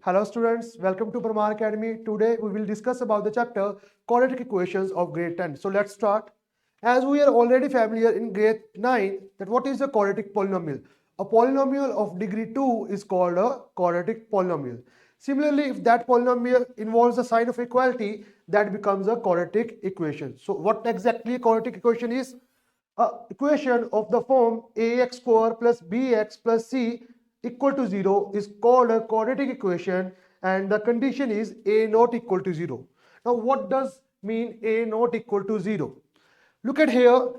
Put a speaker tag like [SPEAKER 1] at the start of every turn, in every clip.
[SPEAKER 1] Hello students, welcome to Parmar Academy. Today we will discuss about the chapter Quadratic Equations of grade 10. So let's start. As we are already familiar in grade 9 that what is a quadratic polynomial? A polynomial of degree 2 is called a quadratic polynomial. Similarly, if that polynomial involves a sign of equality, that becomes a quadratic equation. So what exactly a quadratic equation is? A equation of the form ax square plus bx plus c equal to 0 is called a quadratic equation, and the condition is a not equal to 0. Now what does mean a not equal to 0? Look at here,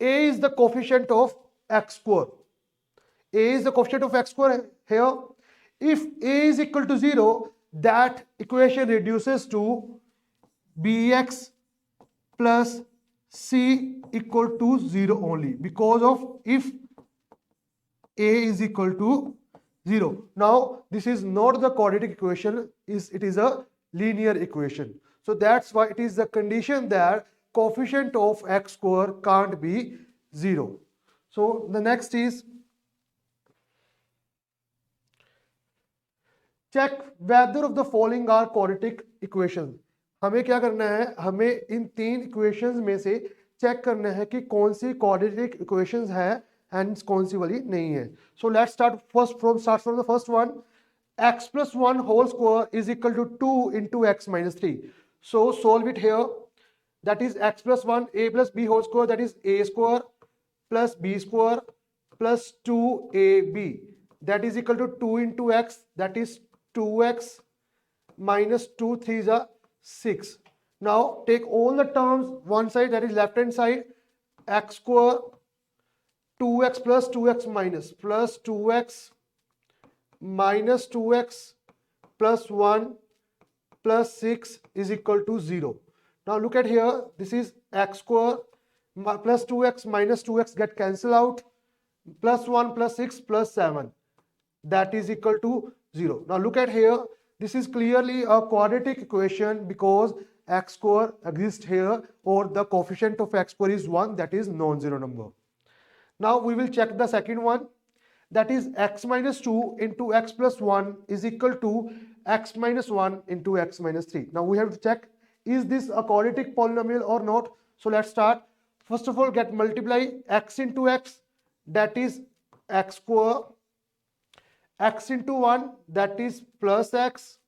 [SPEAKER 1] a is the coefficient of x square. A is the coefficient of x square here. If a is equal to 0, that equation reduces to bx plus c equal to 0 only, because of if a is equal to 0. Now this is not the quadratic equation, it is a linear equation. So that's why it is the condition that coefficient of x square can't be 0. So the next is check whether of the following are quadratic equations. हमें क्या करना है, हमें इन तीन equations में से check करना है कि कौन सी क्वाड्रेटिक इक्वेशंस है एंड कौन सी वाली नहीं है. So let's start from the first one. x plus 1 whole square is equal to 2 into x minus 3. So solve it here. That is x plus 1 a plus b whole square, that is a square plus b square plus 2ab, that is equal to 2 into x, that is 2x minus 2 3s are 6. Now take all the terms one side, that is left hand side. X square 2x plus 2x minus plus 2x minus 2x plus 1 plus 6 is equal to 0. Now look at here, this is x square plus 2x minus 2x get cancelled out, plus 1 plus 6 plus 7, that is equal to 0. Now look at here, this is clearly a quadratic equation because x square exists here, or the coefficient of x square is 1, that is non-zero number. Now we will check the second one, that is x minus 2 into x plus 1 is equal to x minus 1 into x minus 3. Now we have to check, is this a quadratic polynomial or not? So let's start. First of all, get multiply x into x, that is x square, x into 1, that is plus x,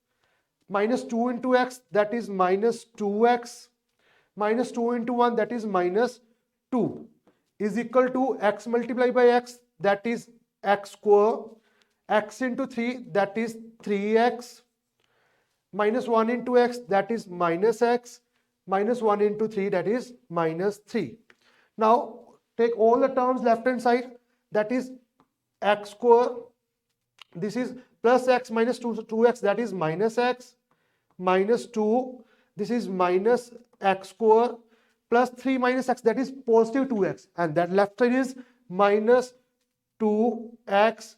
[SPEAKER 1] minus 2 into x, that is minus 2x, minus 2 into 1, that is minus 2, is equal to x multiplied by x, that is x square, x into 3, that is 3x, minus 1 into x, that is minus x, minus 1 into 3, that is minus 3. Now take all the terms left hand side, that is x square, this is plus x minus 2x, that is minus x, minus 2, this is minus x square, plus 3 minus x, that is positive 2x, and that left side is minus 2x,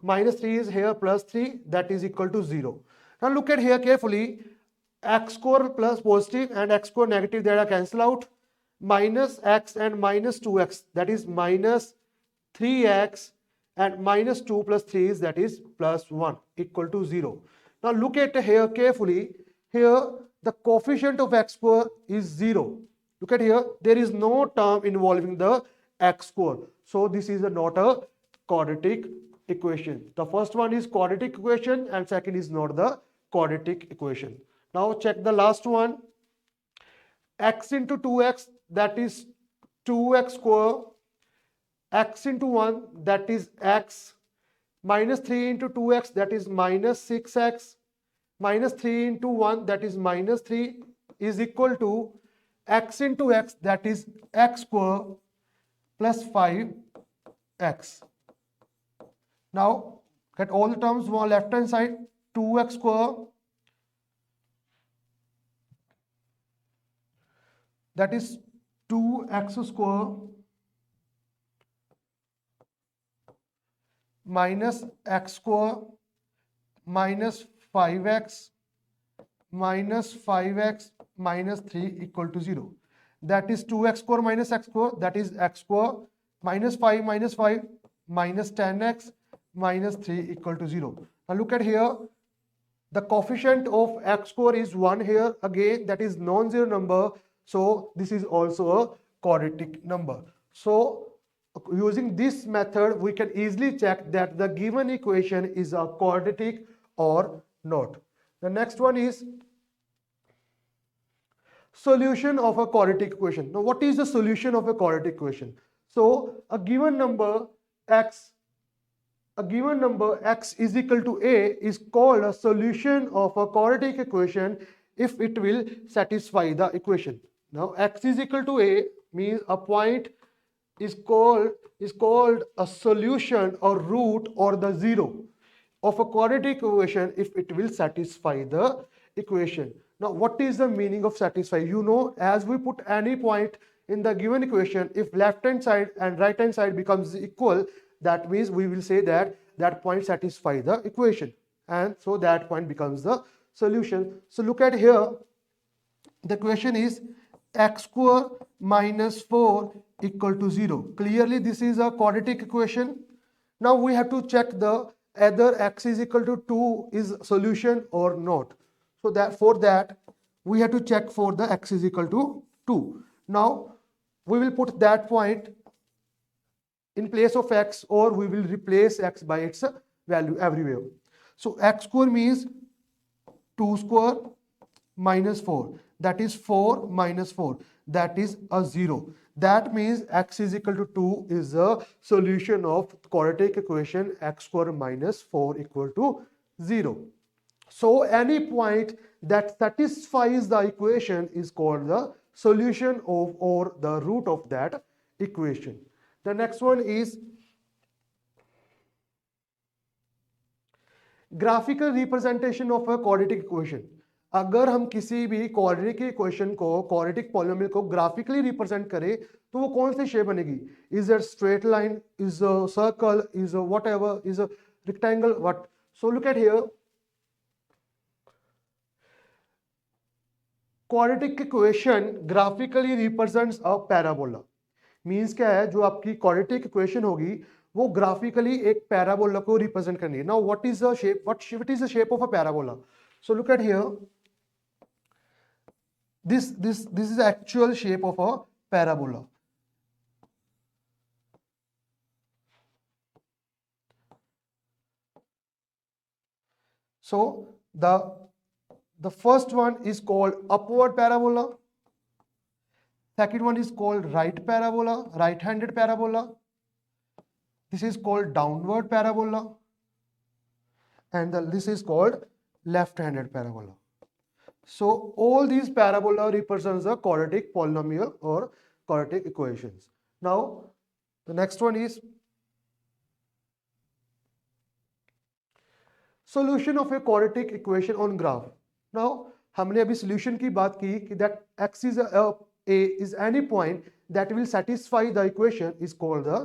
[SPEAKER 1] minus 3 is here plus 3, that is equal to 0. Now look at here carefully, x square plus positive and x square negative, they are cancelled out, minus x and minus 2x, that is minus 3x, and minus 2 plus 3 is, that is plus 1, equal to 0. Now look at here carefully, here the coefficient of x square is 0. Look at here, there is no term involving the x square, so this is not a quadratic equation. The first one is quadratic equation and second is not the quadratic equation. Now check the last one, x into 2x, that is 2x square, x into 1, that is x, minus 3 into 2x, that is minus 6x, minus 3 into 1, that is minus 3, is equal to x into x, that is x square plus 5x. Now get all the terms on left hand side, 2x square, that is 2x square minus x square minus 5x minus 5x minus 3 equal to 0. That is 2x square minus x square, that is x square, minus 5 minus 10x minus 3 equal to 0. Now look at here, The coefficient of x square is 1 here. Again, that is non-zero number. So this is also a quadratic number. So using this method, we can easily check that the given equation is a quadratic or not. The next one is solution of a quadratic equation. Now, what is the solution of a quadratic equation? So a given number x is equal to a is called a solution of a quadratic equation if it will satisfy the equation. Now x is equal to a means a point is called a solution or root or the zero of a quadratic equation if it will satisfy the equation. Now what is the meaning of satisfy? You know, as we put any point in the given equation, if left hand side and right hand side becomes equal, that means we will say that that point satisfies the equation, and so that point becomes the solution. So look at here, the equation is x square minus 4 equal to 0. Clearly this is a quadratic equation. Now we have to check the either x is equal to 2 is solution or not. So that for that we have to check for the x is equal to 2. Now we will put that point in place of x, or we will replace x by its value everywhere. So x square means 2 square minus 4, that is 4 minus 4, that is a 0. That means x is equal to 2 is a solution of quadratic equation x square minus 4 equal to 0. So any point that satisfies the equation is called the solution of or the root of that equation. The next one is graphical representation of a quadratic equation. अगर हम किसी भी quadratic equation को, quadratic polynomial को graphically represent करें तो वो कौन सी शेप बनेगी? Is a straight line, is a circle, is a whatever, is a rectangle, what? So look at here, quadratic equation graphically represents a parabola. Means क्या है, जो आपकी क्वाड्रेटिक इक्वेशन होगी वो ग्राफिकली एक पैराबोला को रिप्रेजेंट करनी है. Now what is the shape, what is the shape of a parabola? So look at here, this is the actual shape of a parabola. So the first one is called upward parabola, second one is called right parabola, right-handed parabola, this is called downward parabola, and this is called left-handed parabola. So all these parabola represents a quadratic polynomial or quadratic equations. Now the next one is solution of a quadratic equation on graph. Now हमने अभी solution की बात की कि that x is a is any point that will satisfy the equation is called the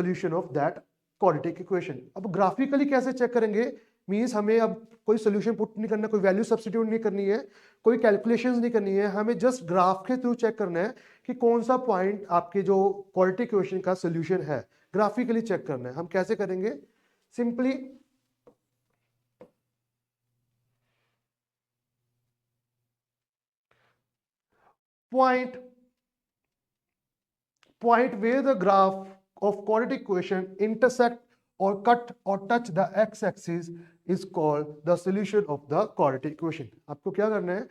[SPEAKER 1] solution of that quadratic equation. अब graphically कैसे check करेंगे? Means हमें अब कोई सोल्यूशन पुट नहीं करना, कोई वैल्यू सब्स्टिट्यूट नहीं करनी है, कोई कैलकुलेशंस नहीं करनी है, हमें जस्ट ग्राफ के थ्रू चेक करना है कि कौन सा पॉइंट आपके जो क्वाड्रेटिक इक्वेशन का सोल्यूशन है, ग्राफिकली चेक करना है. हम कैसे करेंगे? Simply point where the graph of quadratic equation intersect or cut or touch the x-axis is called the solution of the quadratic equation. आपको क्या करना है?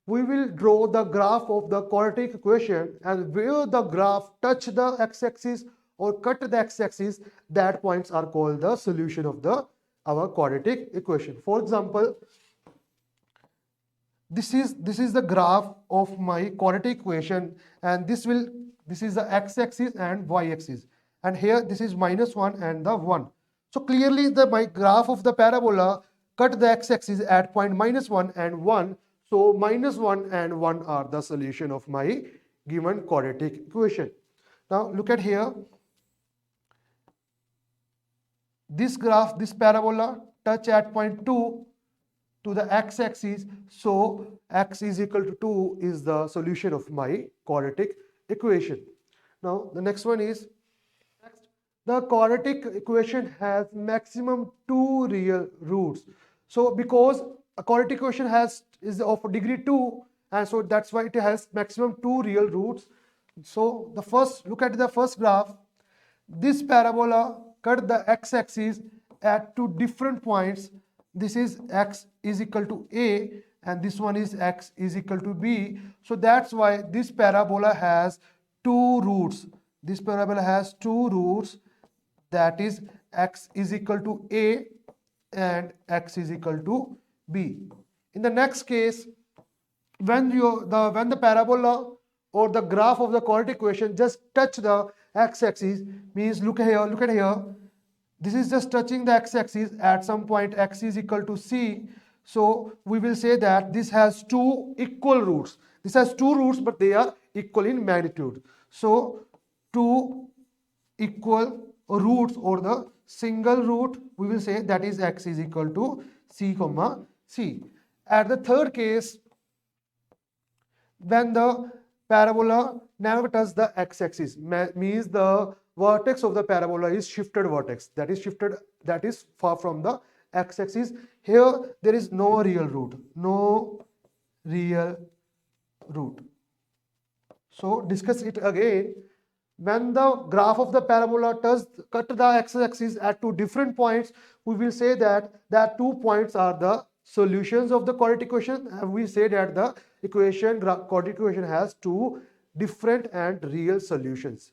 [SPEAKER 1] We will draw the graph of the quadratic equation, and where the graph touch the x-axis or cut the x-axis, that points are called the solution of our quadratic equation. For example, this is the graph of my quadratic equation, and this is the x-axis and y-axis. And here this is -1 and the 1. So clearly my graph of the parabola cut the x-axis at point -1 and 1. So -1 and 1 are the solution of my given quadratic equation. Now look at here. This graph, this parabola touch at point 2 to the x-axis. So x is equal to 2 is the solution of my quadratic equation. Now the next one is, the quadratic equation has maximum 2 real roots. So because a quadratic equation is of degree 2, and so that's why it has maximum 2 real roots. So look at the first graph. This parabola cut the x-axis at 2 different points. This is x is equal to a, and this one is x is equal to b. So that's why this parabola has 2 roots. This parabola has 2 roots, that is x is equal to a and x is equal to b. In the next case, when the parabola or the graph of the quadratic equation just touch the x-axis, means look at here, this is just touching the x-axis at some point x is equal to c. So we will say that this has 2 equal roots. This has 2 roots, but they are equal in magnitude. So 2 equal roots, or the single root, we will say that is x is equal to c comma c. At the third case, when the parabola never touches the x-axis, means the vertex of the parabola is shifted vertex, that is far from the x-axis. Here there is no real root, So discuss it again. When the graph of the parabola cut the x-axis at 2 different points, we will say that 2 points are the solutions of the quadratic equation, and we say that the quadratic equation has 2 different and real solutions.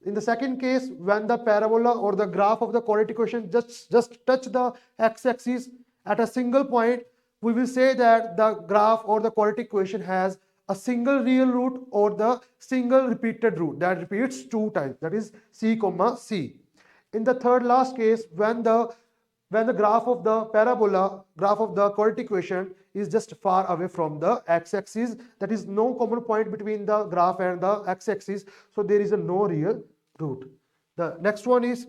[SPEAKER 1] In the second case, when the parabola or the graph of the quadratic equation just touch the x-axis at a single point, we will say that the graph or the quadratic equation has a single real root or the single repeated root that repeats 2 times, that is c comma c. In the third last case, when the graph of the quadratic equation is just far away from the x-axis, that is no common point between the graph and the x-axis, so there is no real root. The next one is,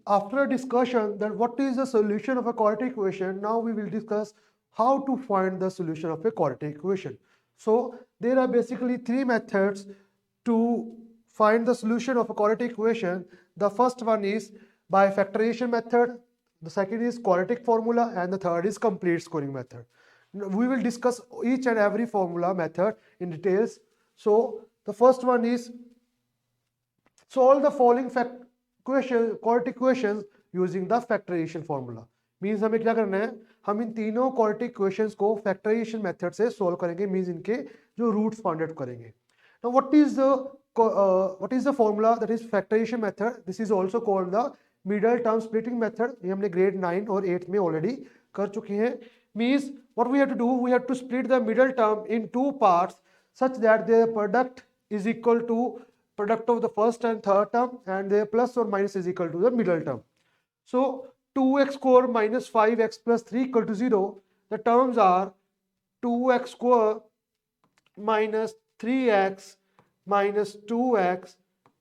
[SPEAKER 1] after a discussion that what is the solution of a quadratic equation, now we will discuss how to find the solution of a quadratic equation. So there are basically 3 methods to find the solution of a quadratic equation. The first one is by factoration method, the second is quadratic formula, and the third is complete scoring method. We will discuss each and every formula method in details. So the first one is solve the following quadratic equations using the factoration formula. Means हमें क्या करना है, हम इन तीनों quadratic equations को factorization method से solve करेंगे, मीन्स इनके जो रूट्स फाइंड आउट करेंगे. Now what is the formula that is factorization method. This is also called the middle term splitting method. ये हमने ग्रेड 9 और 8 में ऑलरेडी कर चुके हैं. Means what we have to do, we have to split the middle term in 2 parts such that their product is equal to product of the first and third term, and their plus or minus is equal to the middle term. So 2x square minus 5x plus 3 equal to 0. The terms are 2x square minus 3x minus 2x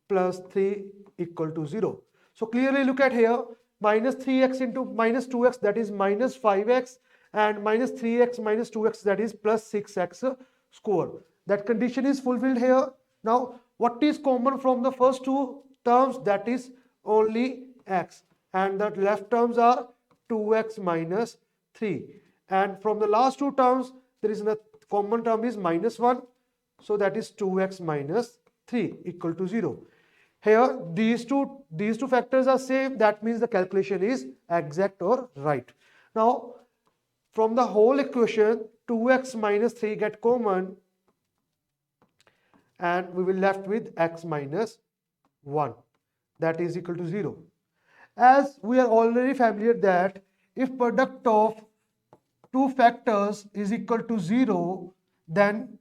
[SPEAKER 1] plus 3 equal to 0. So clearly look at here, minus 3x into minus 2x, that is minus 5x, and minus 3x minus 2x, that is plus 6x square. That condition is fulfilled here. Now what is common from the first 2 terms? That is only x, and the left terms are 2x minus 3, and from the last 2 terms there is a common term is minus 1, so that is 2x minus 3 equal to 0. Here these two factors are same, that means the calculation is exact or right. Now from the whole equation 2x minus 3 get common, and we will left with x minus 1, that is equal to 0. As we are already familiar that if product of 2 factors is equal to 0, then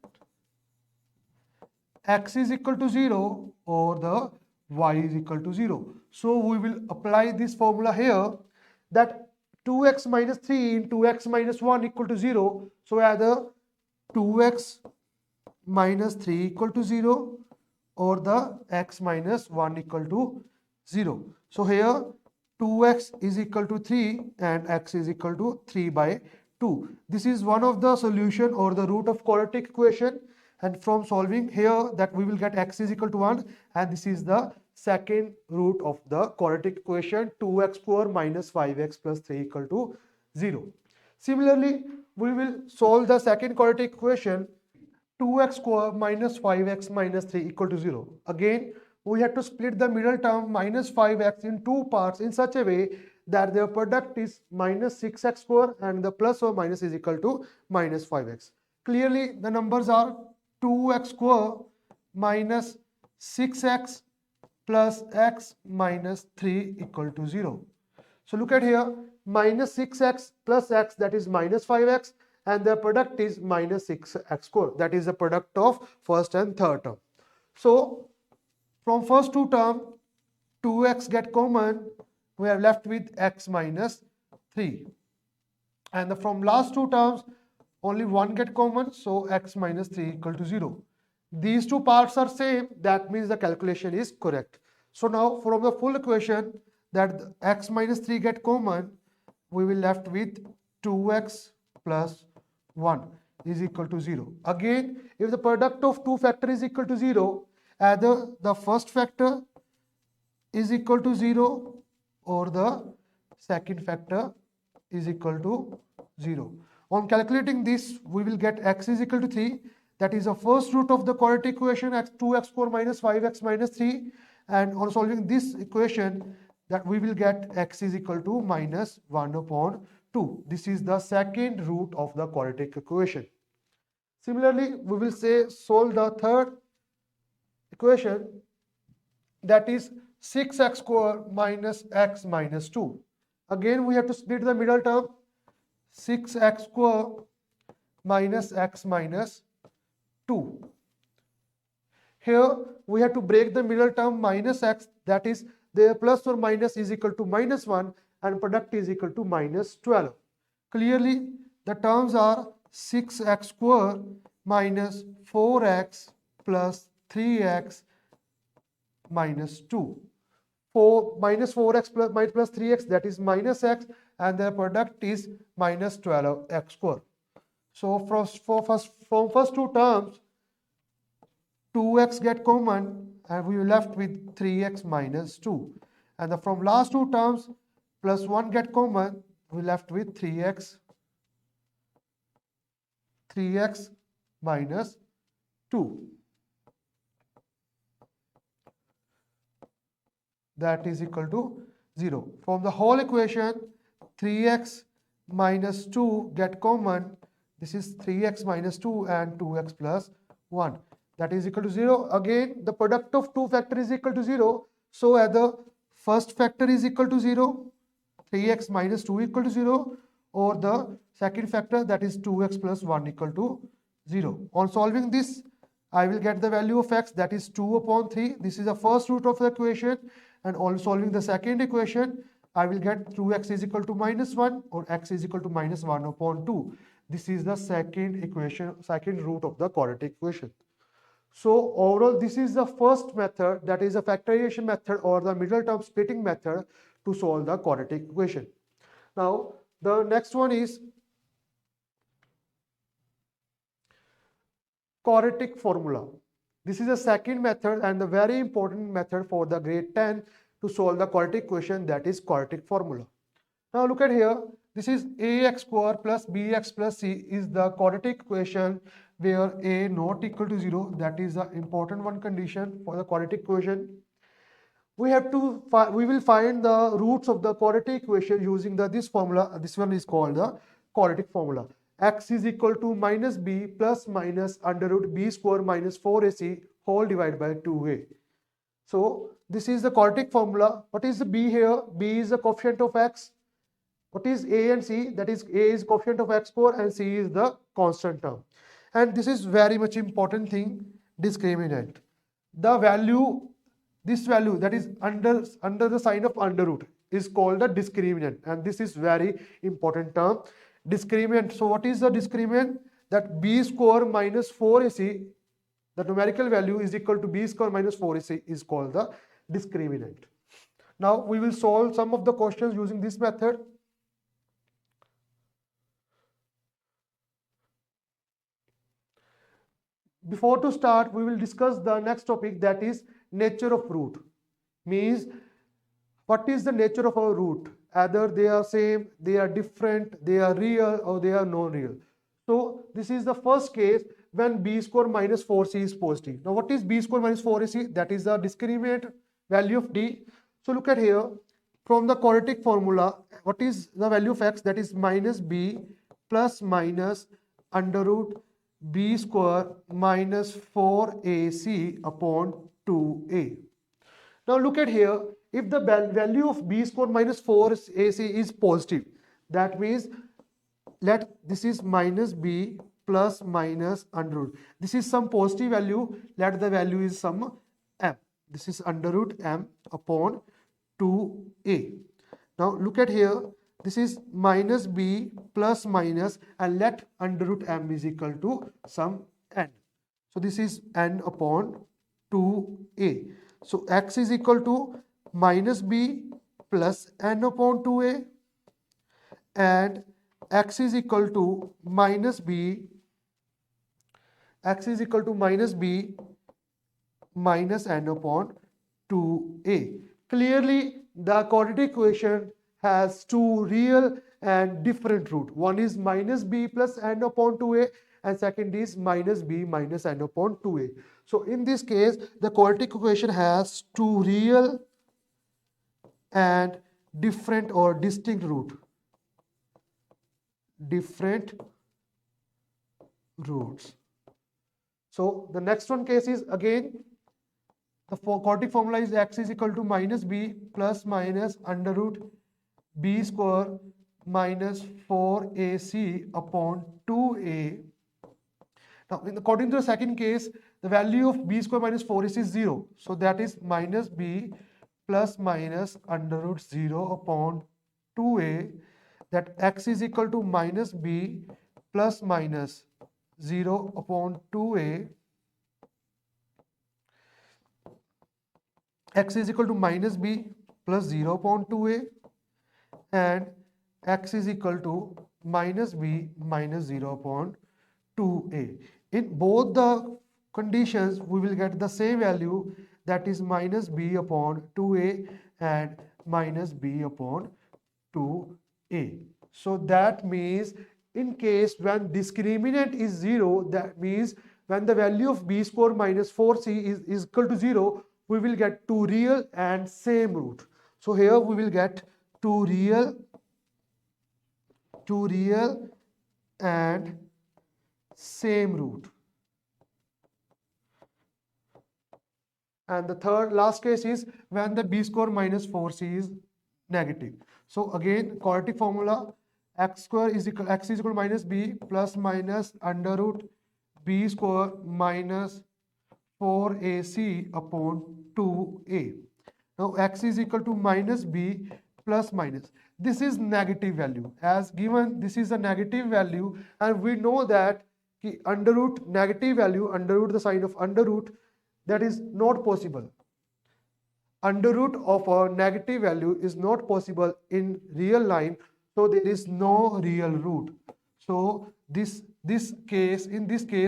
[SPEAKER 1] x is equal to 0 or the y is equal to 0. So we will apply this formula here, that 2x minus 3 into x minus 1 equal to 0. So either 2x minus 3 equal to 0 or the x minus 1 equal to 0. So here 2x is equal to 3 and x is equal to 3 by 2. This is one of the solution or the root of quadratic equation, and from solving here that we will get x is equal to 1, and this is the second root of the quadratic equation 2x square minus 5x plus 3 equal to 0. Similarly, we will solve the second quadratic equation 2x square minus 5x minus 3 equal to 0. Again, we have to split the middle term minus 5x in two parts in such a way that their product is minus 6x square and the plus or minus is equal to minus 5x. Clearly, the numbers are 2x square minus 6x plus x minus 3 equal to 0. So look at here, minus 6x plus x, that is minus 5x, and the product is minus 6x square, that is the product of first and third term. So from first two term, 2x get common, we are left with x minus 3. And from last two terms, only one get common, so x minus 3 equal to 0. These two parts are same, that means the calculation is correct. So now from the full equation that x minus 3 get common, we will left with 2x plus 1 is equal to 0. Again, if the product of two factor is equal to 0, either the first factor is equal to 0 or the second factor is equal to 0. On calculating this, we will get x is equal to 3. That is the first root of the quadratic equation, 2x square minus 5x minus 3. And on solving this equation, that we will get x is equal to minus 1 upon 2. This is the second root of the quadratic equation. Similarly, we will say solve the third equation, that is 6x square minus x minus 2. Again, we have to split the middle term, 6x square minus x minus 2. Here, we have to break the middle term minus x, that is the plus or minus is equal to minus 1 and product is equal to minus 12. Clearly, the terms are 6x square minus 4x plus 3x minus 2. Minus 4x plus 3x, that is minus x, and the product is minus 12x square. So from first two terms, 2x get common and we are left with 3x minus 2. And from last two terms, plus 1 get common, we left with 3x minus 2. That is equal to 0. From the whole equation, 3x minus 2 get common. This is 3x minus 2 and 2x plus 1. That is equal to 0. Again, the product of two factor is equal to 0. So either first factor is equal to 0, 3x minus 2 equal to 0, or the second factor, that is 2x plus 1 equal to 0. On solving this, I will get the value of x, that is 2 upon 3. This is the first root of the equation. And on solving the second equation, I will get 2x is equal to minus 1 or x is equal to minus 1 upon 2. This is the second equation, second root of the quadratic equation. So overall, this is the first method, that is a factorization method or the middle term splitting method to solve the quadratic equation. Now, the next one is quadratic formula. This is the second method and the very important method for the grade 10 to solve the quadratic equation, that is quadratic formula. Now look at here, this is ax square plus bx plus c is the quadratic equation where a not equal to 0, that is the important one condition for the quadratic equation. We will find the roots of the quadratic equation using this formula. This one is called the quadratic formula. X is equal to minus b plus minus under root b square minus 4ac whole divided by 2a. So this is the quadratic formula. What is the b here? B is the coefficient of x. What is a and c? That is a is coefficient of x square and c is the constant term. And this is very much important thing, discriminant. The value, this value that is under the sign of under root is called the discriminant, and this is very important term, discriminant. So what is the discriminant? That b square minus 4ac, the numerical value is equal to b square minus 4ac is called the discriminant. Now we will solve some of the questions using this method. Before to start, we will discuss the next topic, that is nature of root. Means what is the nature of our root? either they are same, they are different, they are real, or they are non-real. So this is the first case when b square minus 4c is positive. Now what is b square minus 4ac? That is the discriminant value of d. So look at here, from the quadratic formula, what is the value of x? That is minus b plus minus under root b square minus 4ac upon 2a. Now look at here, if the value of b square minus 4ac is positive, that means this is minus b plus minus under root. This is some positive value, let the value is some m. This is under root m upon 2a. Now look at here, this is minus b plus minus, and let under root m is equal to some n. So this is n upon 2a. So x is equal to minus b plus n upon 2a, and x is equal to minus b minus n upon 2a. Clearly, the quadratic equation has two real and different root. One is minus b plus n upon 2a, and second is minus b minus n upon 2a. So in this case, the quadratic equation has two real and different or distinct root. Different roots. So the next one case is again the quadratic formula is x is equal to minus b plus minus under root b square minus 4ac upon 2a. Now according to the second case, the value of b square minus 4ac is 0. So that is minus b plus minus under root 0 upon 2a, that x is equal to minus b plus minus 0 upon 2a, x is equal to minus b plus 0 upon 2a, and x is equal to minus b minus 0 upon 2a. In both the conditions, we will get the same value, that is minus b upon 2a and minus b upon 2a. So that means in case when discriminant is 0, that means when the value of b square minus 4c is equal to 0, we will get two real and same root. So here we will get two real and same root. And the last case is when the b square minus 4c is negative. So again, quadratic formula, x is equal to minus b plus minus under root b square minus 4ac upon 2a. Now x is equal to minus b plus minus. This is negative value. As given, this is a negative value, and we know that under root negative value, under root the sign of under root, that is not possible. Under root of a negative value is not possible in real line, so there is no real root. So in this case,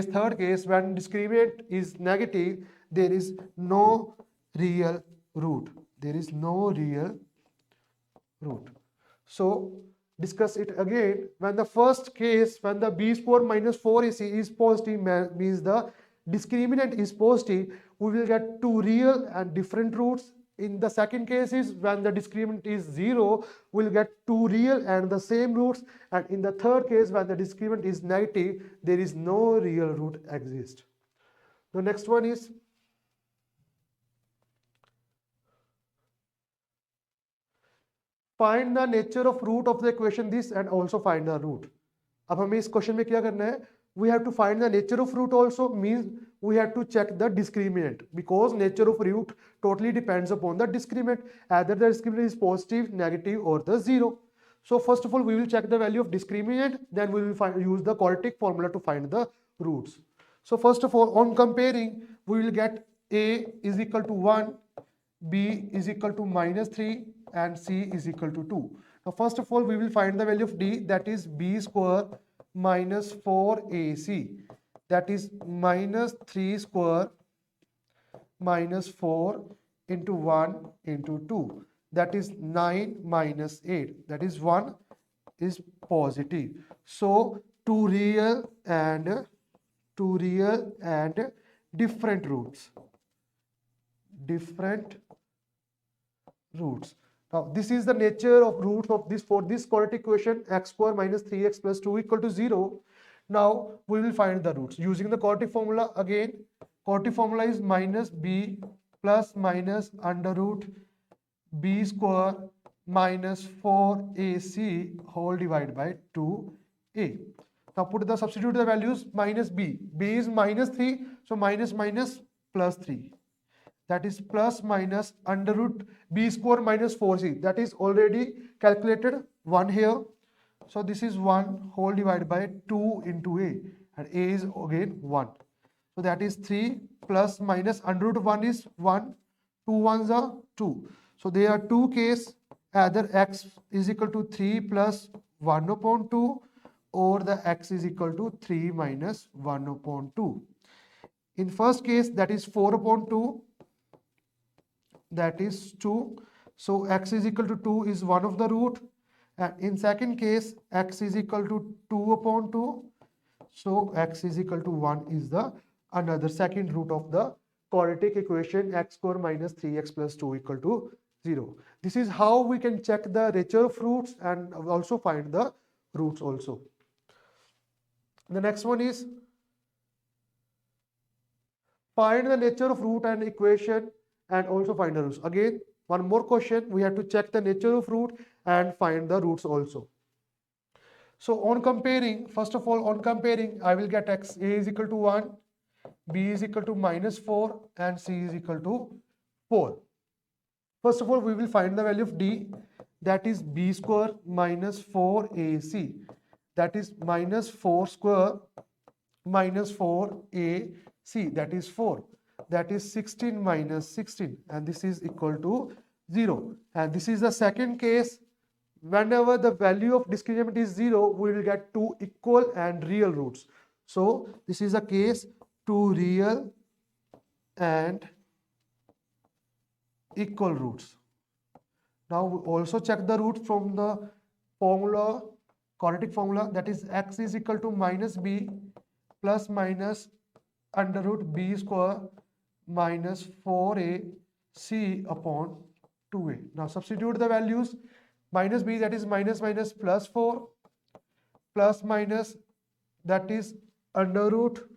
[SPEAKER 1] third case, when discriminant is negative, there is no real root. There is no real root. So discuss it again. When the first case, when the b square minus 4ac is positive, means the discriminant is positive, we will get two real and different roots. In the second case is when the discriminant is 0, we will get two real and the same roots. And in the third case, when the discriminant is negative, there is no real root exist. The next one is find the nature of root of the equation this and also find the root. अब हमें इस question में क्या करना है? We have to find the nature of root also, means we have to check the discriminant, because nature of root totally depends upon the discriminant. Either the discriminant is positive, negative, or the 0. So first of all, we will check the value of discriminant, then we will use the quadratic formula to find the roots. So first of all, on comparing, we will get a is equal to 1, b is equal to minus 3, and c is equal to 2. Now first of all, we will find the value of d, that is b square minus 4ac, that is minus 3 square minus 4 into 1 into 2. that is 9 minus 8, that is 1 is positive. So two real and different roots. Now this is the nature of roots of this for this quadratic equation x square minus 3x plus 2 equal to 0. Now we will find the roots using the quadratic formula. Again, quadratic formula is minus b plus minus under root b square minus 4ac whole divided by 2a. Now substitute the values. Minus b is minus 3, so minus plus 3, that is plus minus under root b square minus 4c, that is already calculated 1 here, so this is 1 whole divided by 2 into a, and a is again 1, so that is 3 plus minus under root 1 is 1, 2 ones are 2, so there are two cases, either x is equal to 3 plus 1 upon 2 or the x is equal to 3 minus 1 upon 2. In first case, that is 4 upon 2, that is 2, so x is equal to 2 is one of the root, and in second case x is equal to 2 upon 2, so x is equal to 1 is the another second root of the quadratic equation x square minus 3x plus 2 equal to 0. This is how we can check the nature of roots and also find the roots also. The next one is find the nature of root and equation and also find the roots. Again, one more question, we have to check the nature of root and find the roots also. So on comparing, first of all, on comparing, I will get x a is equal to 1, b is equal to minus 4 and c is equal to 4. First of all, we will find the value of d, that is b square minus 4ac, that is minus 4 square minus 4ac, that is 4. That is 16 minus 16, and this is equal to 0. And this is the second case. Whenever the value of discriminant is 0, we will get two equal and real roots. So this is a case, two real and equal roots. Now we also check the root from the formula, quadratic formula, that is x is equal to minus b plus minus under root b square minus 4ac upon 2a. Now substitute the values. Minus b, that is minus plus 4, plus minus, that is under root,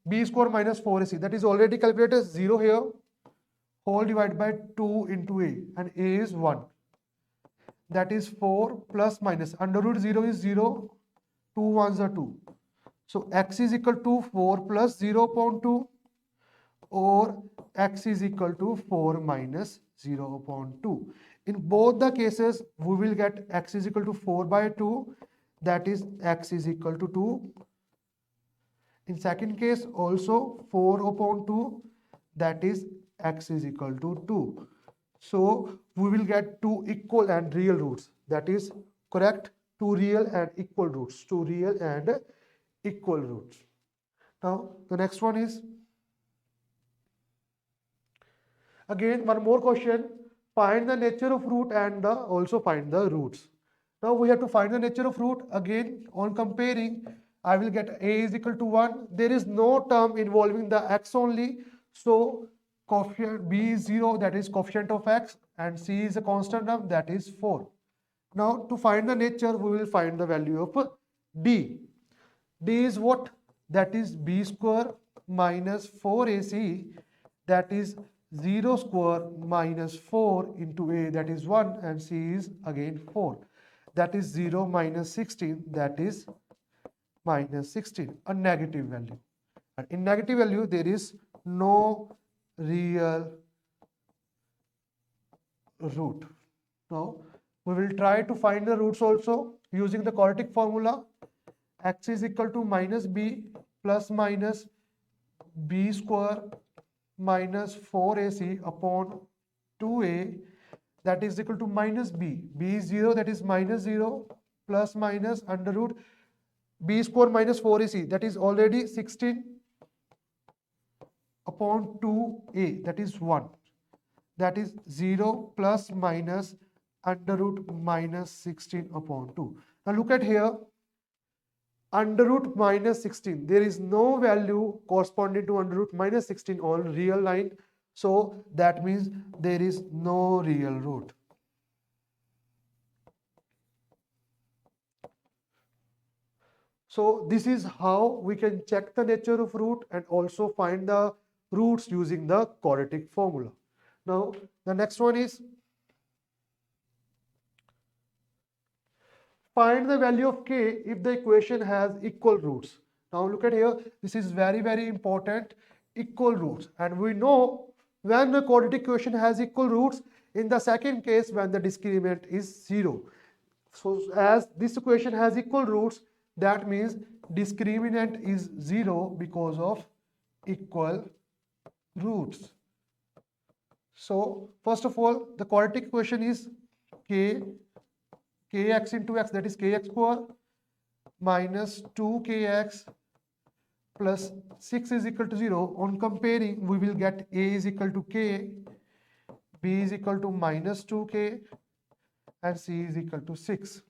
[SPEAKER 1] b square minus 4ac, that is already calculated 0 here, whole divided by 2 into a, and a is 1, that is 4 plus minus under root 0 is 0, 2 ones are 2, so x is equal to 4 plus 0 upon 2, or x is equal to 4 minus 0 upon 2. In both the cases, we will get x is equal to 4 by 2, that is x is equal to 2. In second case also 4 upon 2, that is x is equal to 2. So we will get two equal and real roots, that is correct, two real and equal roots, two real and equal roots. Now the next one is, again one more question, find the nature of root and also find the roots. Now we have to find the nature of root. Again, on comparing, I will get a is equal to 1. There is no term involving the x only, so coefficient b is 0, that is coefficient of x, and c is a constant term, that is 4. Now to find the nature, we will find the value of d. D is what? That is b square minus 4ac, that is 0 square minus 4 into a, that is 1, and c is again 4, that is 0 minus 16, that is minus 16, a negative value. And in negative value, there is no real root. Now we will try to find the roots also using the quadratic formula. X is equal to minus b plus minus b square minus 4ac upon 2a, that is equal to minus b. b is 0, that is minus 0, plus minus under root b square minus 4ac, that is already 16, upon 2a, that is 1. That is 0 plus minus under root minus 16 upon 2. Now look at here, under root minus 16. There is no value corresponding to under root minus 16 on real line. So that means there is no real root. So this is how we can check the nature of root and also find the roots using the quadratic formula. Now the next one is find the value of k if the equation has equal roots. Now look at here, this is very important, equal roots. And we know when the quadratic equation has equal roots, in the second case when the discriminant is 0. So as this equation has equal roots, that means discriminant is 0 because of equal roots. So first of all, the quadratic equation is kx into x, that is kx² minus 2kx plus 6 is equal to 0. On comparing, we will get a is equal to k, b is equal to minus 2k, and c is equal to 6.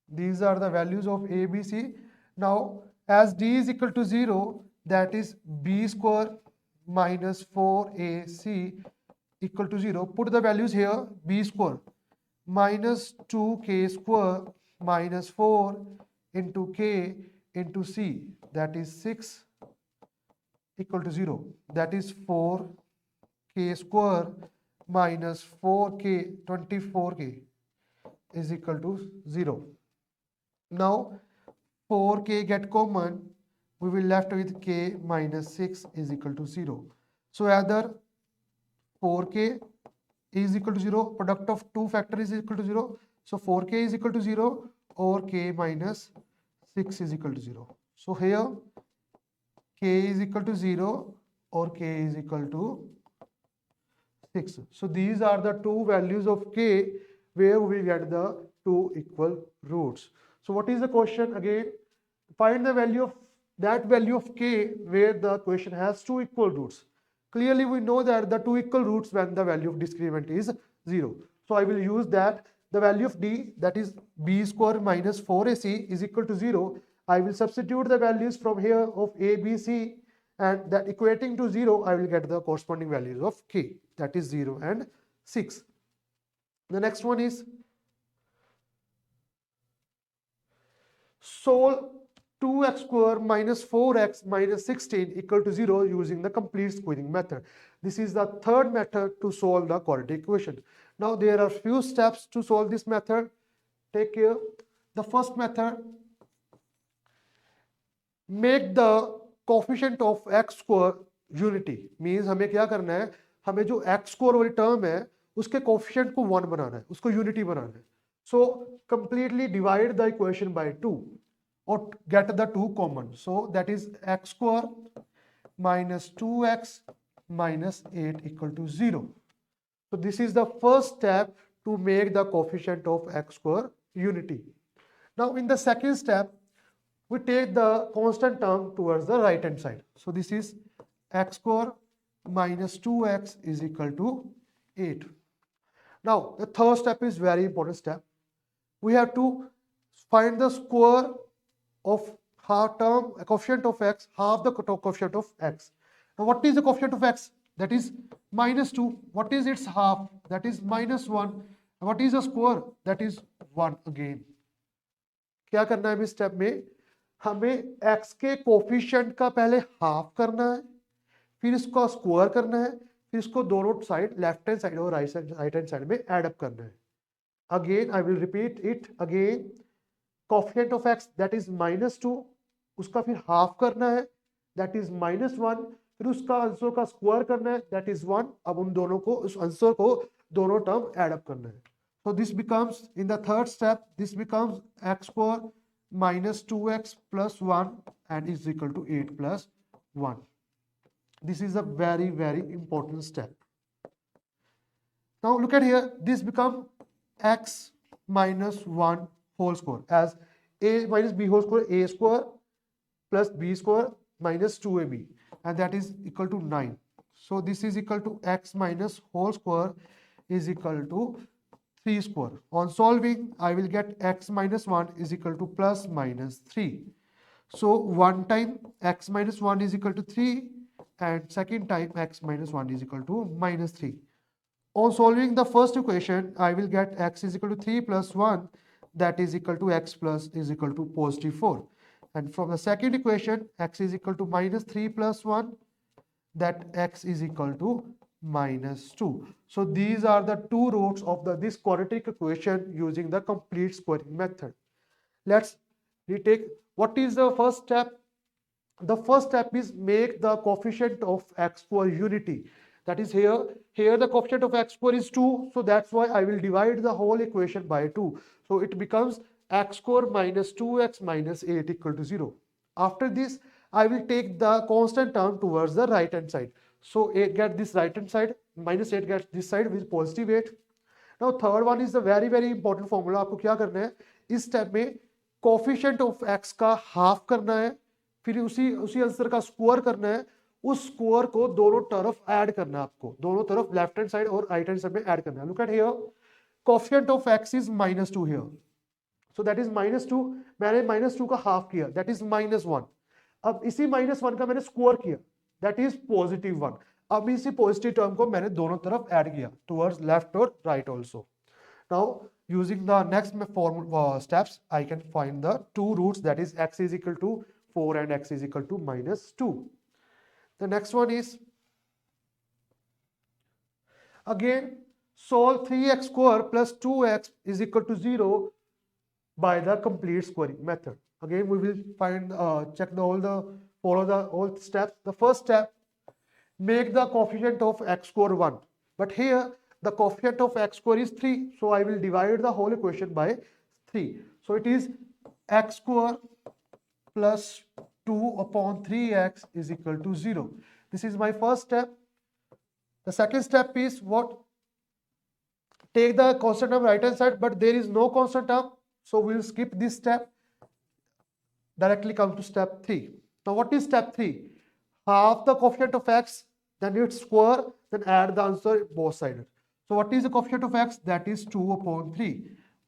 [SPEAKER 1] These are the values of a, b, c. Now as d is equal to 0, that is b square minus 4ac equal to 0. Put the values here, b square minus 2k square minus 4 into k into c, that is 6 equal to 0. That is 4k square minus 4k, 24k is equal to 0. Now 4k get common, we will left with k minus 6 is equal to 0. So either 4k is equal to 0, product of two factor is equal to 0. So 4k is equal to 0 or k minus 6 is equal to 0. So here k is equal to 0 or k is equal to 6. So these are the two values of k where we get the two equal roots. So what is the question again? Find the value of that value of k where the equation has two equal roots. Clearly we know that the two equal roots when the value of discriminant is 0. So I will use that the value of d, that is b square minus 4ac is equal to 0. I will substitute the values from here of a, b, c, and that equating to 0, I will get the corresponding values of k, that is 0 and 6. The next one is solve 2x square minus 4x minus 16 equal to 0 using the complete squaring method. This is the third method to solve the quadratic equation. Now there are few steps to solve this method. Take care. The first method, make the coefficient of x square unity. Means हमें क्या करना है, हमें जो x square वाली term है उसके coefficient को 1 बनाना है, उसको unity बनाना है. So completely divide the equation by 2 or get the 2 common. So that is x square minus 2x minus 8 equal to 0. So this is the first step to make the coefficient of x square unity. Now in the second step, we take the constant term towards the right hand side. So this is x square minus 2x is equal to 8. Now the third step is very important step. We have to find the square of half term, coefficient of x, half the coefficient of x. Now what is the coefficient of x? That is minus 2. What is its half? That is minus 1. What is the square? That is 1 again. क्या करना है इस step में? हमें x के coefficient का पहले half करना है, फिर इसको स्क्वायर करना है, फिर इसको दोनों साइड लेफ्ट हैंड साइड और राइट हैंड साइड में ऐड अप करना है. Again I will repeat it again. Coefficient of x, that is minus 2, उसका फिर हाफ करना है, that is minus 1, फिर उसका आंसर का स्क्वायर करना है, that is 1. अब उन दोनों को, उस आंसर को दोनों टर्म ऐड अप करना है. So this becomes, in the third step, this becomes x square minus 2x plus 1 and is equal to 8 plus 1. This is a very important step. Now look at here, this becomes x minus 1 whole square, as a minus b whole square, a square plus b square minus 2ab, and that is equal to 9. So this is equal to x minus whole square is equal to 3 square. On solving, I will get x minus 1 is equal to plus minus 3. So one time x minus 1 is equal to 3 and second time x minus 1 is equal to minus 3. On solving the first equation, I will get x is equal to 3 plus 1, that is equal to x plus is equal to positive 4. And from the second equation, x is equal to minus 3 plus 1, that x is equal to minus 2. So these are the two roots of this quadratic equation using the complete squaring method. Let's retake. What is the first step? The first step is make the coefficient of x square unity. That is here the coefficient of x square is 2, so that's why I will divide the whole equation by 2. So it becomes x square minus 2x minus 8 equal to 0. After this, I will take the constant term towards the right hand side. So 8 get this right hand side, minus 8 gets this side with positive 8. Now third one is the very important formula. आपको क्या करना है इस step में coefficient of x का half करना है, फिर उसी आंसर का स्क्वायर करना है, उस स्क्वायर को दोनों तरफ ऐड करना है, आपको दोनों तरफ लेफ्ट हैंड साइड और राइट हैंड साइड में ऐड करना है. Look at here, coefficient of x is -2 here, so that is -2. मैंने -2 का हाफ किया, दैट इज -1. अब इसी -1 का मैंने स्क्वायर किया, दैट इज +1. अब इसी पॉजिटिव टर्म को मैंने दोनों तरफ ऐड किया टुवर्ड्स लेफ्ट और right also. Now using the next steps, I can find the two roots, that is x is equal to 4 and x is equal to -2. The next one is, again, solve 3x square plus 2x is equal to 0 by the complete squaring method. Again, we will find, follow all steps. The first step, make the coefficient of x square 1. But here, the coefficient of x square is 3, so I will divide the whole equation by 3. So it is x square plus 2 upon 3x is equal to 0. This is my first step. The second step is what? Take the constant term right hand side, but there is no constant term, so we will skip this step. Directly come to step 3. Now what is step 3? Half the coefficient of x, then its square, then add the answer both sides. So what is the coefficient of x? That is 2 upon 3.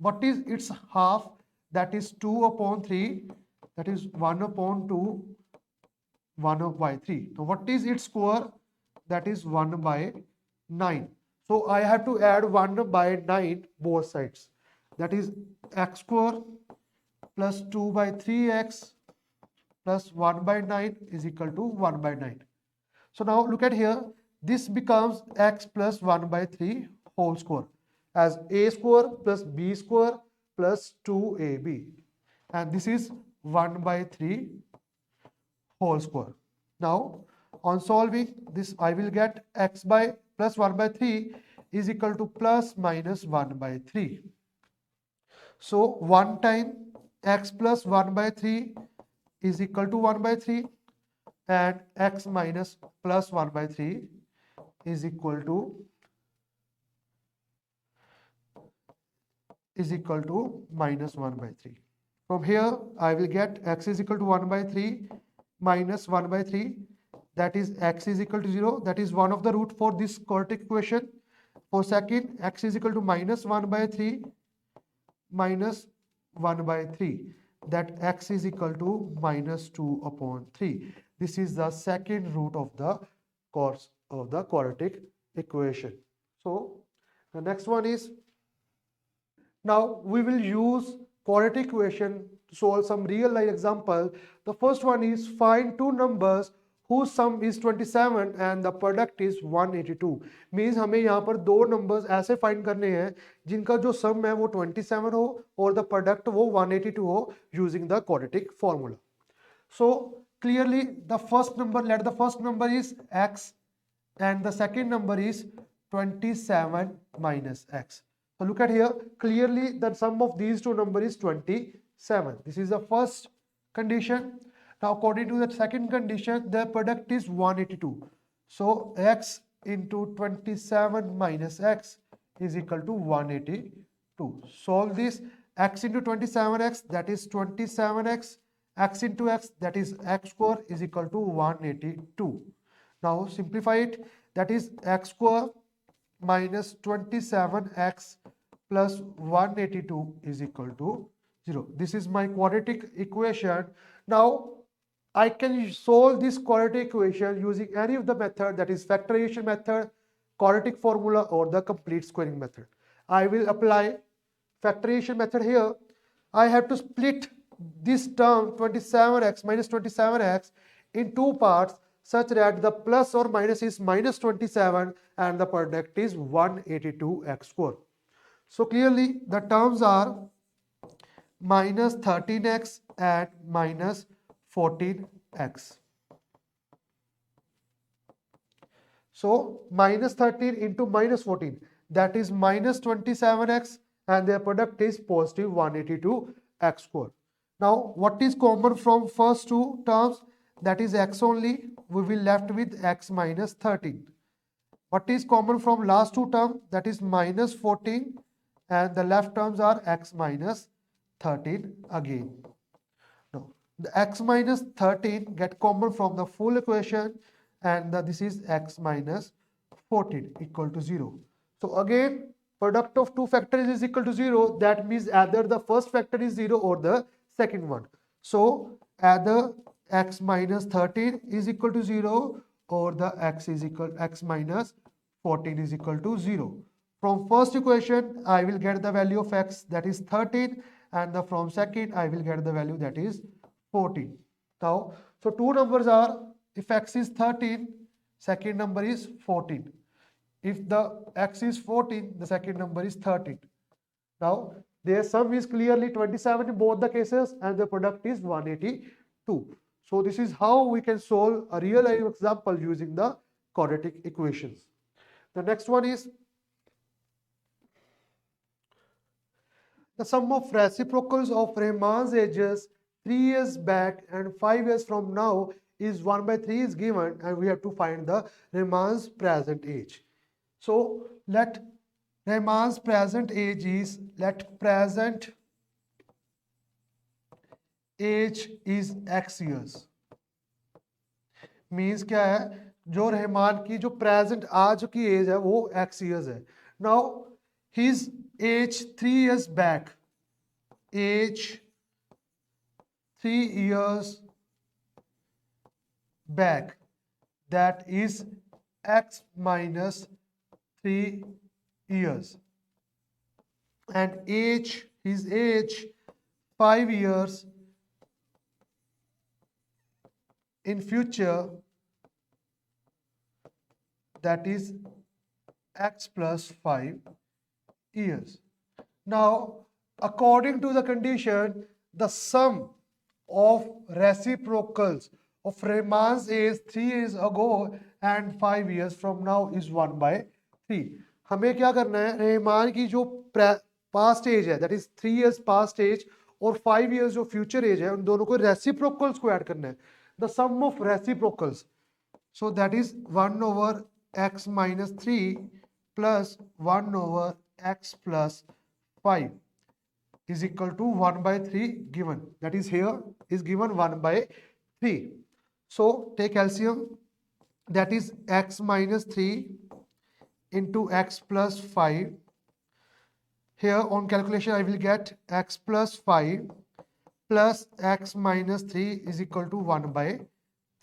[SPEAKER 1] What is its half? That is 2 upon 3. That is 1 upon 2, 1 by 3. Now what is its square? That is 1 by 9. So I have to add 1 by 9 both sides. That is x square plus 2 by 3x plus 1 by 9 is equal to 1 by 9. So now look at here. This becomes x plus 1 by 3 whole square as a square plus b square plus 2ab. And this is 1 by 3 whole square. Now, on solving this, I will get x by plus 1 by 3 is equal to plus minus 1 by 3. So, 1 time x plus 1 by 3 is equal to 1 by 3 and x minus plus 1 by 3 is equal to minus 1 by 3. From here, I will get x is equal to 1 by 3 minus 1 by 3. That is x is equal to 0. That is one of the root for this quadratic equation. For second, x is equal to minus 1 by 3 minus 1 by 3. That x is equal to minus 2 upon 3. This is the second root of the course of the quadratic equation. So the next one is, now we will use quadratic equation to solve some real life example. The first one is find two numbers whose sum is 27 and the product is 182. Means हमें यहाँ पर दो numbers ऐसे find करने हैं जिनका जो sum है वो 27 हो और the product वो 182 हो using the quadratic formula. So clearly the first number, let the first number is x and the second number is 27 minus x. So look at here, clearly the sum of these two numbers is 27. This is the first condition. Now according to the second condition, the product is 182. So x into 27 minus x is equal to 182. Solve this. X into 27x, that is 27x. X into x, that is x square, is equal to 182. Now simplify it. that is x square minus 27x plus 182 is equal to 0. This is my quadratic equation. Now I can solve this quadratic equation using any of the method, that is factoration method, quadratic formula, or the complete squaring method. I will apply factoration method here. I have to split this term 27x minus 27x in two parts such that the plus or minus is minus 27 and the product is 182x square. So clearly the terms are minus 13x and minus 14x. So minus 13 into minus 14, that is minus 27x, and their product is positive 182x square. Now what is common from first two terms? That is x only. We will left with x minus 13. What is common from last two terms? That is minus 14, and the left terms are x minus 13 again. Now the x minus 13 get common from the full equation, and this is x minus 14 equal to 0. So again, product of two factors is equal to 0. That means either the first factor is 0 or the second one. So either x minus 13 is equal to 0 or the x minus 14 is equal to 0. From first equation, I will get the value of x, that is 13, and from second, I will get the value, that is 14. Now, so two numbers are, if x is 13, second number is 14. If the x is 14, the second number is 13. Now, their sum is clearly 27 in both the cases, and the product is 182. So this is how we can solve a real life example using the quadratic equations. The next one is the sum of reciprocals of Rieman's ages 3 years back and 5 years from now is 1 by 3 is given, and we have to find the Riemann's present age. So let Riemann's present age is, let present age is x years. Means क्या है, जो रहमान की जो present आज की as है वो x years है. Now his age 3 years back, age 3 years back, that is x minus 3 years, and his age 5 years in future, that is x plus 5 years. Now, according to the condition, the sum of reciprocals of Riemann's age 3 years ago and 5 years from now is 1 by 3. हमें क्या करना है, रेमान की जो past age है, that is 3 years past age और 5 years जो फ्यूचर एज है, उन दोनों को रेसिप्रोकल्स को ऐड करना है. The sum of reciprocals, so that is 1 over x minus 3 plus 1 over x plus 5 is equal to 1 by 3 given. That is here is given 1 by 3. So take LCM, that is x minus 3 into x plus 5. Here on calculation I will get x plus 5 plus x minus 3 is equal to 1 by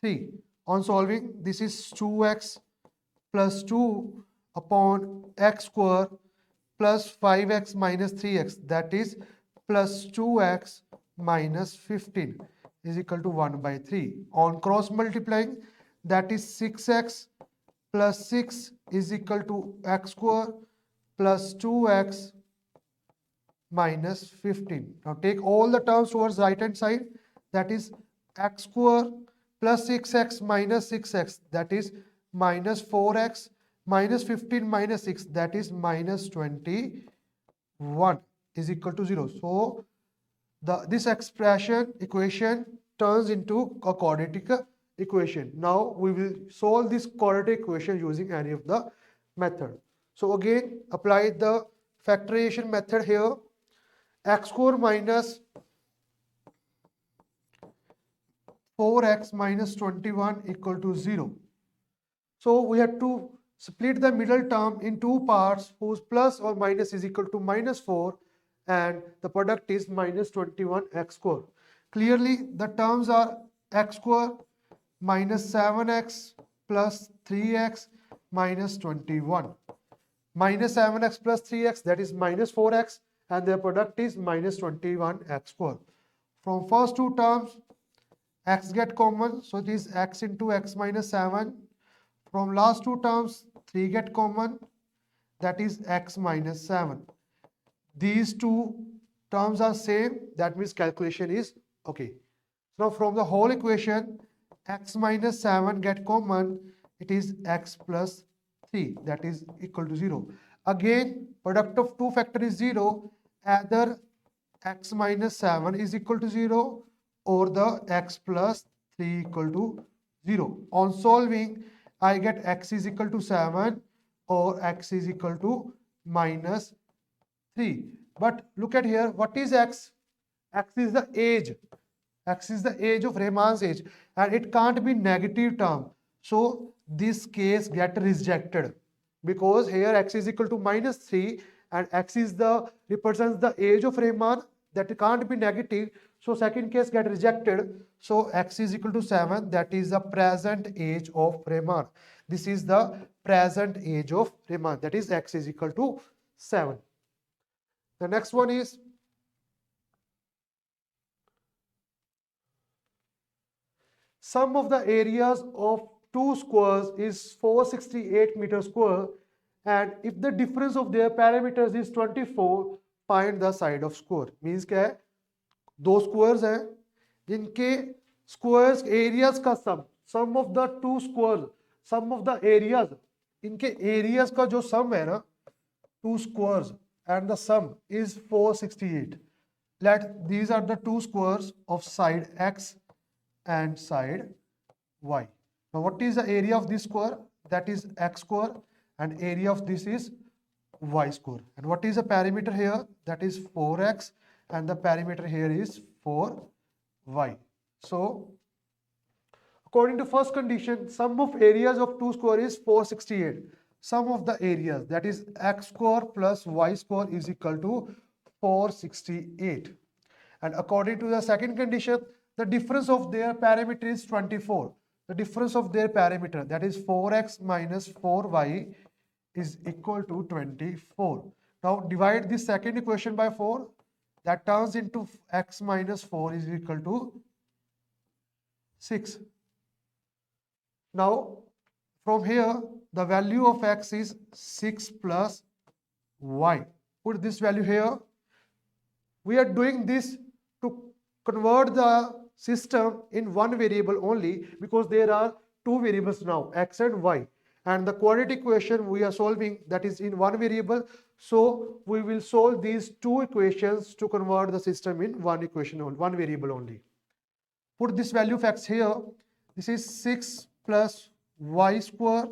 [SPEAKER 1] 3. On solving, this is 2x plus 2 upon x square plus 5x minus 3x, that is plus 2x minus 15 is equal to 1 by 3. On cross multiplying, that is 6x plus 6 is equal to x square plus 2x minus 15. Now take all the terms towards right hand side, that is x square plus 6x minus 6x, that is minus 4x minus 15 minus 6, that is minus 21 is equal to 0. So this equation turns into a quadratic equation. Now we will solve this quadratic equation using any of the method. So again apply the factoration method here. X square minus 4x minus 21 equal to 0. So we have to split the middle term in two parts whose plus or minus is equal to -4 and the product is -21 x square. Clearly the terms are x square minus 7x plus 3x minus 21. Minus 7x plus 3x, that is minus 4x, and their product is minus 21x square. From first two terms, x get common, so it is x into x minus 7. From last two terms, 3 get common, that is x minus 7. These two terms are same, that means calculation is okay. So from the whole equation, x minus 7 get common, it is x plus 3, that is equal to 0. Again, product of two factor is 0, either x minus 7 is equal to 0 or the x plus 3 equal to 0. On solving, I get x is equal to 7 or x is equal to minus 3. But look at here, what is x? X is the age. X is the age of Rahman's age, and it can't be negative term. So this case get rejected because here x is equal to minus 3 and x is the represents the age of Rahman, that can't be negative. So second case get rejected. So x is equal to 7, that is the present age of Rahman. This is the present age of Rahman, that is x is equal to 7. The next one is sum of the areas of two squares is 468 meters square, and if the difference of their parameters is 24, find the side of square. Means क्या है, दो squares हैं जिनके squares areas का sum of the two squares, sum of the areas, इनके areas का जो sum है ना, two squares and the sum is 468. Let these are the two squares of side x and side y. Now what is the area of this square? That is x square, and area of this is y square. And what is the perimeter here? That is 4x, and the perimeter here is 4y. So according to first condition, sum of areas of two square is 468. Sum of the areas, that is x square plus y square, is equal to 468. And according to the second condition, the difference of their parameter is 24. The difference of their parameter, that is 4x minus 4y, is equal to 24. Now divide this second equation by 4. That turns into x minus 4 is equal to 6. Now from here, the value of x is 6 plus y. Put this value here. We are doing this to convert the system in one variable only, because there are two variables now, x and y, and the quadratic equation we are solving, that is in one variable. So we will solve these two equations to convert the system in one equation only, one variable only. Put this value of x here. This is 6 plus y square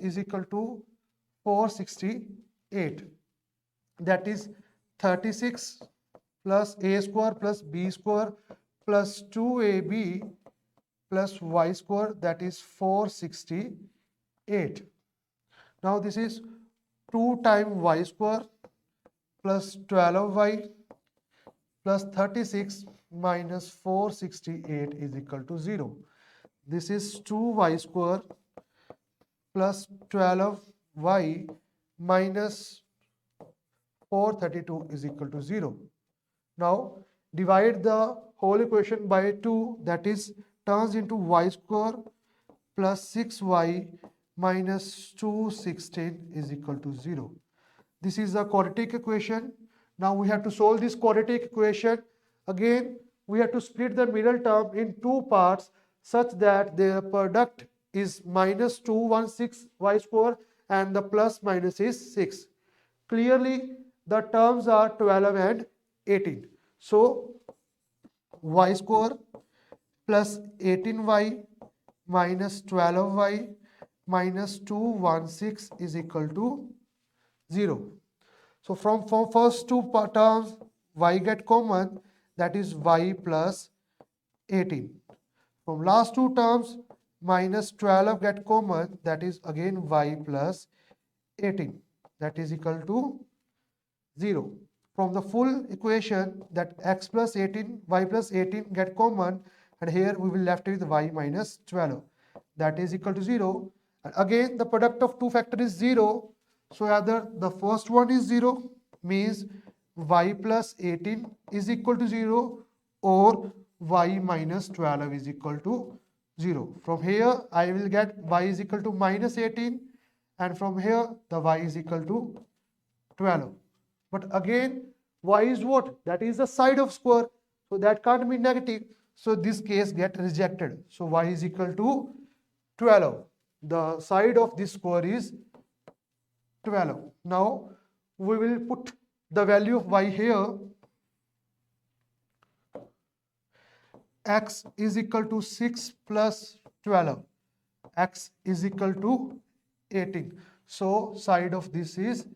[SPEAKER 1] is equal to 468. That is 36 plus a square plus b square plus 2ab plus y square, that is 468. Now this is 2 times y square plus 12y plus 36 minus 468 is equal to 0. This is 2y square plus 12y minus 432 is equal to 0. Now divide the whole equation by 2, that is turns into y square plus 6y minus 216 is equal to 0. This is the quadratic equation. Now we have to solve this quadratic equation. Again, we have to split the middle term in two parts such that the product is minus 216 y square and the plus minus is 6. Clearly, the terms are 12 and 18. So, y square plus 18y minus 12y minus 216 is equal to 0. So, from first two terms, y get common, that is y plus 18. From last two terms, minus 12 get common, that is again y plus 18, that is equal to 0. From the full equation, that x plus 18, y plus 18 get common, and here we will left with y minus 12, that is equal to 0. And again the product of two factors is 0, so either the first one is 0, means y plus 18 is equal to 0, or y minus 12 is equal to 0. From here I will get y is equal to minus 18, and from here the y is equal to 12. But again, y is what? That is the side of square. So that can't be negative. So this case get rejected. So y is equal to 12. The side of this square is 12. Now we will put the value of y here. X is equal to 6 plus 12. X is equal to 18. So side of this is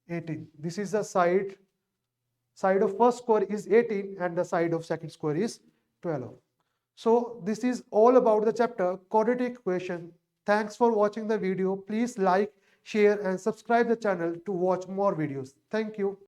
[SPEAKER 1] 18. This is the side of first square is 18 and the side of second square is 12. So this is all about the chapter quadratic equation. Thanks for watching the video. Please like, share and subscribe the channel to watch more videos. Thank you.